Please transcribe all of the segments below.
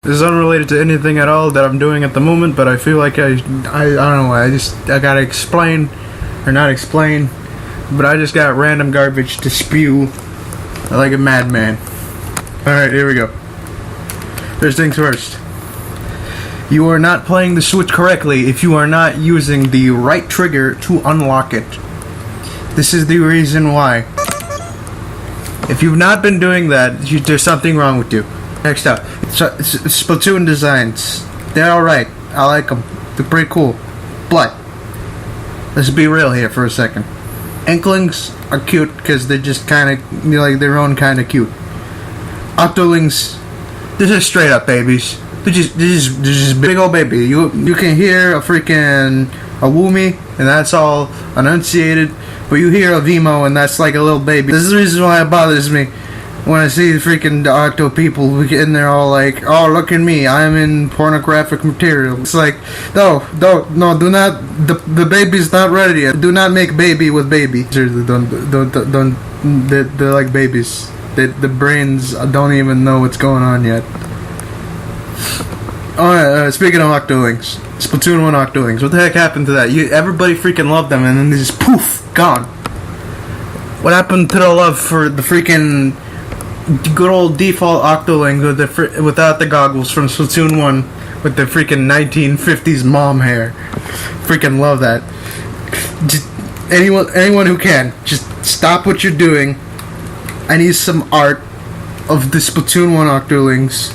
This is unrelated to anything at all that I'm doing at the moment, but I feel like I don't know, I gotta explain, or not explain, but I just got random garbage to spew like a madman. Alright, here we go. First things first. You are not playing the Switch correctly if you are not using the right trigger to unlock it. This is the reason why. If you've not been doing that, there's something wrong with you. Next up, Splatoon designs. They're alright. I like them. They're pretty cool. But, let's be real here for a second. Inklings are cute because they're just kind of, like their own kind of cute. Octolings, they're just straight up babies. They're just big old baby. You can hear a Woomy, and that's all enunciated. But you hear a Vimo, and that's like a little baby. This is the reason why it bothers me when I see the Octo people and they're all like, "Oh, look at me! I'm in pornographic material." It's like, no, do not. The baby's not ready yet. Do not make baby with baby. Seriously, don't. They're like babies. The brains don't even know what's going on yet. Alright, speaking of Octolings, Splatoon 1 Octolings, what the heck happened to that? Everybody freaking loved them, and then they just poof, gone. What happened to the love for the freaking good old default Octoling without the goggles from Splatoon 1 with the freaking 1950s mom hair? Freaking love that. Just anyone who can, just stop what you're doing. I need some art of the Splatoon 1 Octolings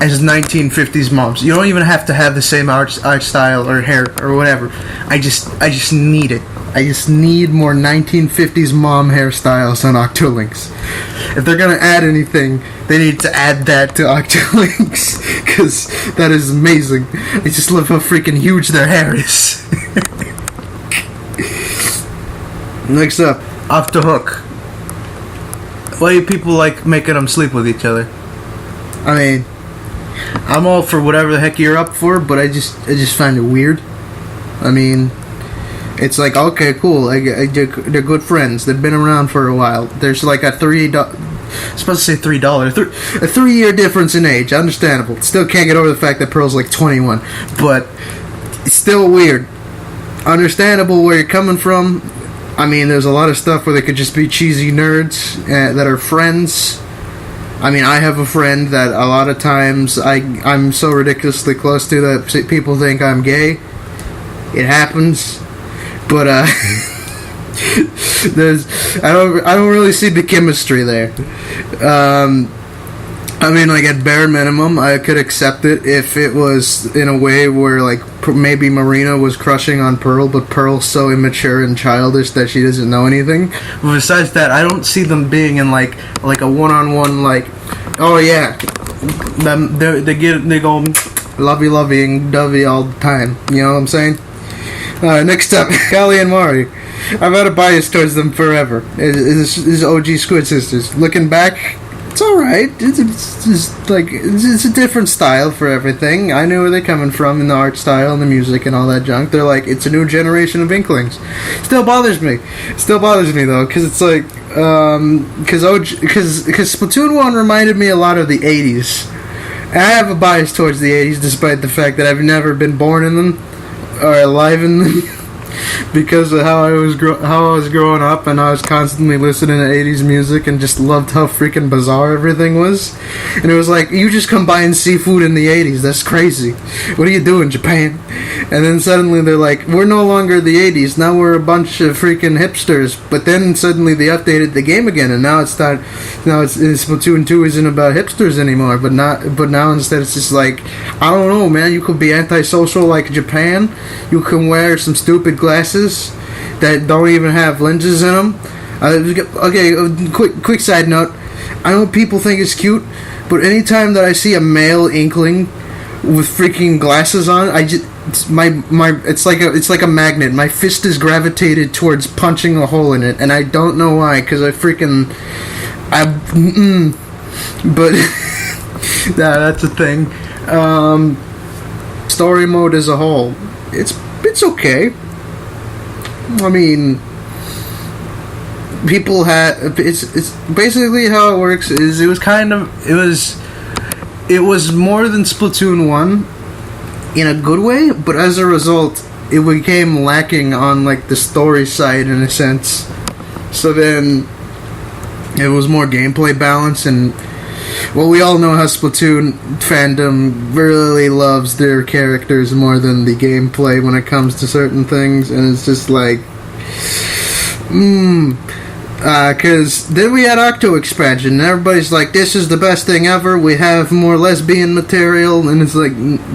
as 1950s moms. You don't even have to have the same art style or hair or whatever. I just need it. I just need more 1950s mom hairstyles on Octolings. If they're gonna add anything, they need to add that to Octolings, because that is amazing. I just love how freaking huge their hair is. Next up, Off the Hook. Why do people like making them sleep with each other? I mean, I'm all for whatever the heck you're up for, but I just find it weird. I mean, it's like, okay, cool. They're good friends. They've been around for a while. There's like a supposed to say $3. A 3-year difference in age. Understandable. Still can't get over the fact that Pearl's like 21, but it's still weird. Understandable where you're coming from. I mean, there's a lot of stuff where they could just be cheesy nerds that are friends. I mean, I have a friend that a lot of times I'm so ridiculously close to that people think I'm gay. It happens, but I don't really see the chemistry there. I mean, like, at bare minimum, I could accept it if it was in a way where, like, maybe Marina was crushing on Pearl, but Pearl's so immature and childish that she doesn't know anything. But besides that, I don't see them being in, like a one-on-one, like, oh, yeah, they go lovey and dovey all the time. You know what I'm saying? Next up, Callie and Mari. I've had a bias towards them forever. It's OG Squid Sisters. Looking back, it's alright. It's a different style for everything. I knew where they're coming from in the art style and the music and all that junk. They're like, it's a new generation of Inklings. Still bothers me though, because it's like, because Splatoon 1 reminded me a lot of the 80s. And I have a bias towards the 80s, despite the fact that I've never been born in them or alive in them. Because of how I was growing up, and I was constantly listening to 80s music and just loved how freaking bizarre everything was. And it was like, you just combined seafood in the 80s. That's crazy. What are you doing, Japan? And then suddenly they're like, we're no longer the 80s. Now we're a bunch of freaking hipsters. But then suddenly they updated the game again, and now Splatoon 2 isn't about hipsters anymore. But now instead it's just like, I don't know, man. You could be antisocial like Japan. You can wear some stupid glasses that don't even have lenses in them. Quick side note. I know people think it's cute, but anytime that I see a male Inkling with freaking glasses on, it's like a magnet. My fist is gravitated towards punching a hole in it, and I don't know why. Because but that's a thing. Story mode as a whole, it's okay. I mean, people had it's basically how it works is it was it was more than Splatoon 1 in a good way, but as a result, it became lacking on like the story side in a sense. So then it was more gameplay balance, and well, we all know how Splatoon fandom really loves their characters more than the gameplay when it comes to certain things, and it's just like, because then we had Octo expansion, and everybody's like, this is the best thing ever, we have more lesbian material, and it's like,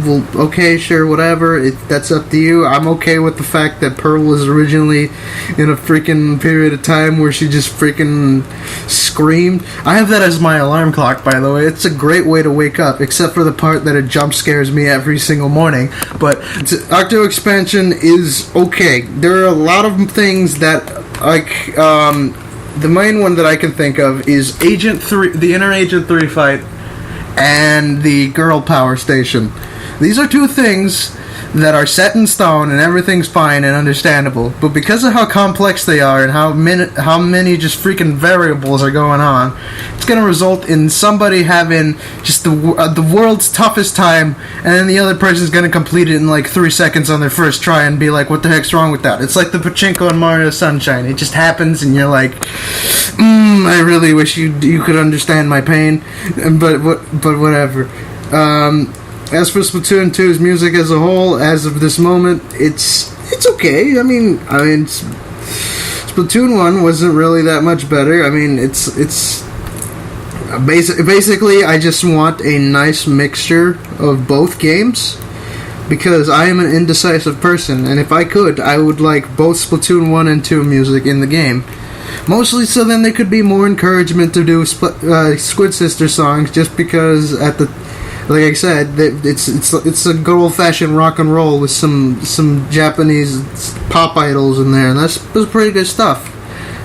well, okay, sure, whatever, that's up to you. I'm okay with the fact that Pearl was originally in a freaking period of time where she just freaking screamed. I have that as my alarm clock, by the way. It's a great way to wake up, except for the part that it jump scares me every single morning. But Octo expansion is okay. There are a lot of things that, like, the main one that I can think of is Agent 3, the Inner Agent 3 fight, and the Girl Power Station. These are two things that are set in stone and everything's fine and understandable, but because of how complex they are and how many just freaking variables are going on, it's going to result in somebody having just the world's toughest time, and then the other person's going to complete it in like 3 seconds on their first try and be like, what the heck's wrong with that? It's like the pachinko in Mario Sunshine. It just happens and you're like, I really wish you could understand my pain, but whatever. As for Splatoon 2's music as a whole, as of this moment, it's okay. I mean, Splatoon 1 wasn't really that much better. I mean, it's basically I just want a nice mixture of both games, because I am an indecisive person, and if I could, I would like both Splatoon 1 and 2 music in the game. Mostly so then there could be more encouragement to do Squid Sister songs, just because like I said, it's a good old fashioned rock and roll with some Japanese pop idols in there, and that's pretty good stuff.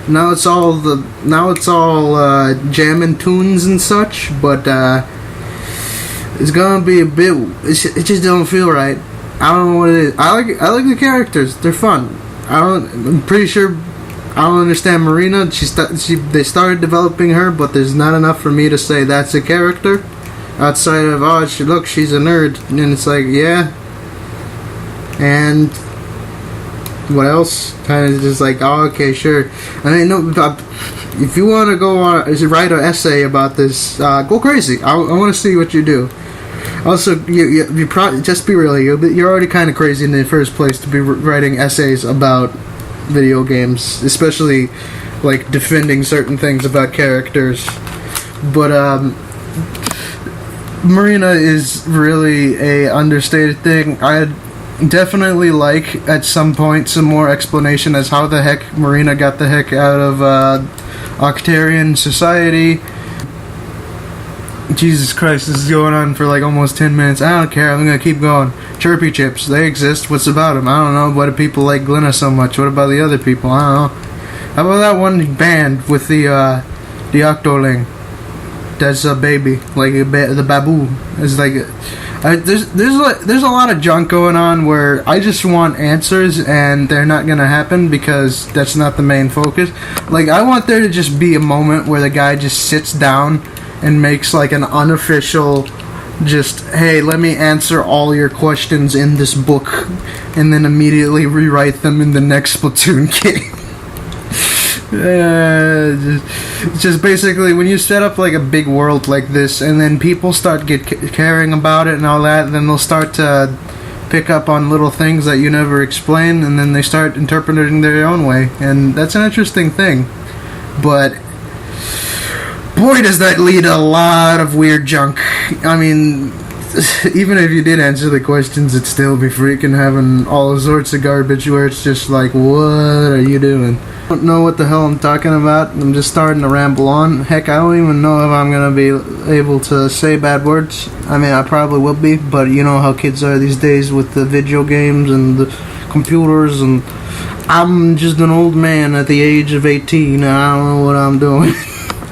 Now it's all jamming tunes and such, but it's gonna be a bit. It just don't feel right. I don't know what it is. I like the characters. They're fun. I'm pretty sure. I don't understand Marina. They started developing her, but there's not enough for me to say that's a character. Outside of, she's a nerd, and it's like, yeah. And what else? Kind of just like, oh, okay, sure. I mean, no, if you want to go on, write an essay about this, go crazy. I want to see what you do. Also, you just be real. You're already kind of crazy in the first place to be writing essays about video games, especially like defending certain things about characters. But Marina is really a understated thing. I'd definitely like at some point some more explanation as how the heck Marina got the heck out of Octarian society. Jesus Christ, this is going on for like almost 10 minutes. I don't care, I'm gonna keep going. Chirpy chips, they exist. What's about them? I don't know. Why do people like Glenna so much? What about the other people? I don't know. How about that one band with the Octoling? That's a baby, like the Babu. It's like there's a lot of junk going on where I just want answers, and they're not gonna happen because that's not the main focus. Like, I want there to just be a moment where the guy just sits down and makes like an unofficial, just, hey, let me answer all your questions in this book, and then immediately rewrite them in the next Splatoon game. Just basically, when you set up like a big world like this, and then people start caring about it and all that, then they'll start to pick up on little things that you never explain, and then they start interpreting their own way, and that's an interesting thing. But boy, does that lead to a lot of weird junk. I mean, even if you did answer the questions, it'd still be freaking having all sorts of garbage where it's just like, what are you doing? I don't know what the hell I'm talking about. I'm just starting to ramble on. Heck, I don't even know if I'm going to be able to say bad words. I mean, I probably will be, but you know how kids are these days with the video games and the computers, and I'm just an old man at the age of 18, and I don't know what I'm doing.